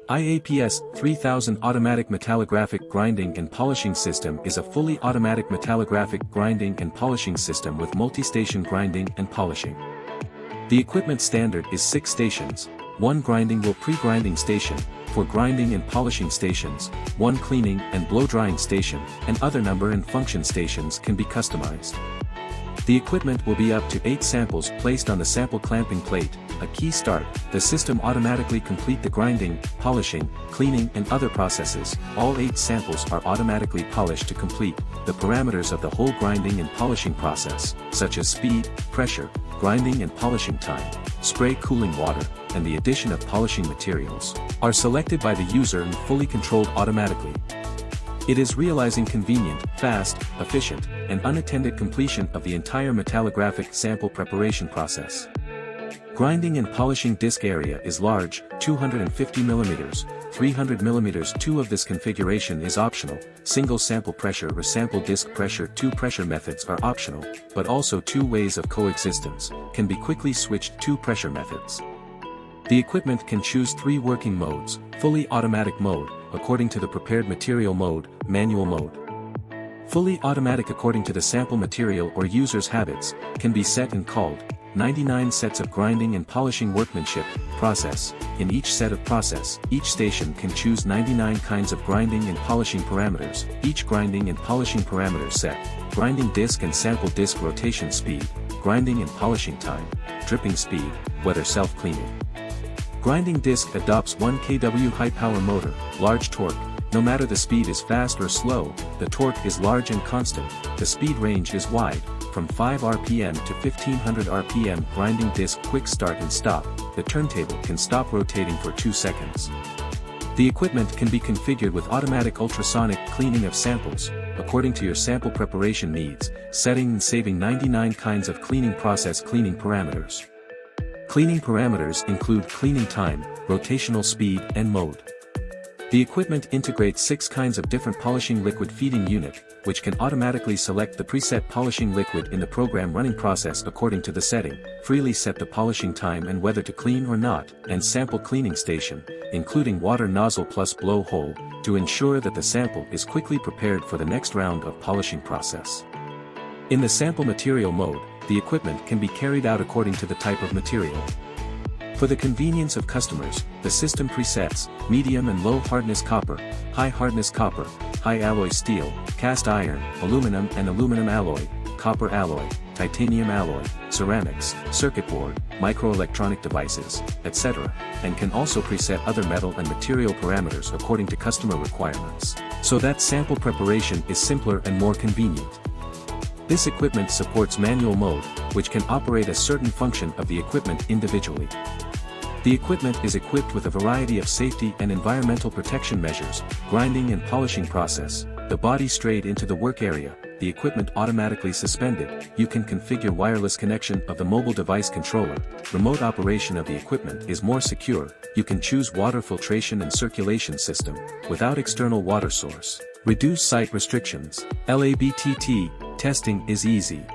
LAPS-3000 Automatic Metallographic Grinding and Polishing System is a fully automatic metallographic grinding and polishing system with multi-station grinding and polishing. The equipment standard is 6 stations, 1 grinding will pre-grinding station, 4 grinding and polishing stations, 1 cleaning and blow-drying station, and other number and function stations can be customized. The equipment will be up to 8 samples placed on the sample clamping plate. A key start, the system automatically complete the grinding, polishing, cleaning and other processes. All 8 samples are automatically polished to complete the parameters of the whole grinding and polishing process, such as speed, pressure, grinding and polishing time, spray cooling water, and the addition of polishing materials, are selected by the user and fully controlled automatically. It is realizing convenient, fast, efficient, and unattended completion of the entire metallographic sample preparation process. Grinding and polishing disc area is large, 250 mm, 300 mm. 2 of this configuration is optional. Single sample pressure or sample disc pressure. 2 pressure methods are optional, but also 2 ways of coexistence, can be quickly switched. 2 pressure methods. The equipment can choose 3 working modes: fully automatic mode, according to the prepared material mode, manual mode. Fully automatic according to the sample material or user's habits, can be set and called 99 sets of grinding and polishing workmanship, process. In each set of process, each station can choose 99 kinds of grinding and polishing parameters. Each grinding and polishing parameter set: grinding disc and sample disc rotation speed, grinding and polishing time, dripping speed, whether self-cleaning. Grinding disc adopts 1 kW high power motor, large torque. No matter the speed is fast or slow, the torque is large and constant. The speed range is wide, from 5 rpm to 1500 rpm. Grinding disc quick start and stop. The turntable can stop rotating for 2 seconds. The equipment can be configured with automatic ultrasonic cleaning of samples, according to your sample preparation needs, setting and saving 99 kinds of cleaning process. Cleaning parameters. Cleaning parameters include cleaning time, rotational speed and mode. The equipment integrates 6 kinds of different polishing liquid feeding unit, which can automatically select the preset polishing liquid in the program running process according to the setting, freely set the polishing time and whether to clean or not, and sample cleaning station, including water nozzle plus blow hole, to ensure that the sample is quickly prepared for the next round of polishing process. In the sample material mode, the equipment can be carried out according to the type of material. For the convenience of customers, the system presets medium and low hardness copper, high hardness copper, high alloy steel, cast iron, aluminum and aluminum alloy, copper alloy, titanium alloy, ceramics, circuit board, microelectronic devices, etc., and can also preset other metal and material parameters according to customer requirements, so that sample preparation is simpler and more convenient. This equipment supports manual mode, which can operate a certain function of the equipment individually. The equipment is equipped with a variety of safety and environmental protection measures. Grinding and polishing process. The body straight into the work area, the equipment automatically suspended. You can configure wireless connection of the mobile device controller. Remote operation of the equipment is more secure. You can choose water filtration and circulation system, without external water source. Reduce site restrictions. LABTT testing is easy.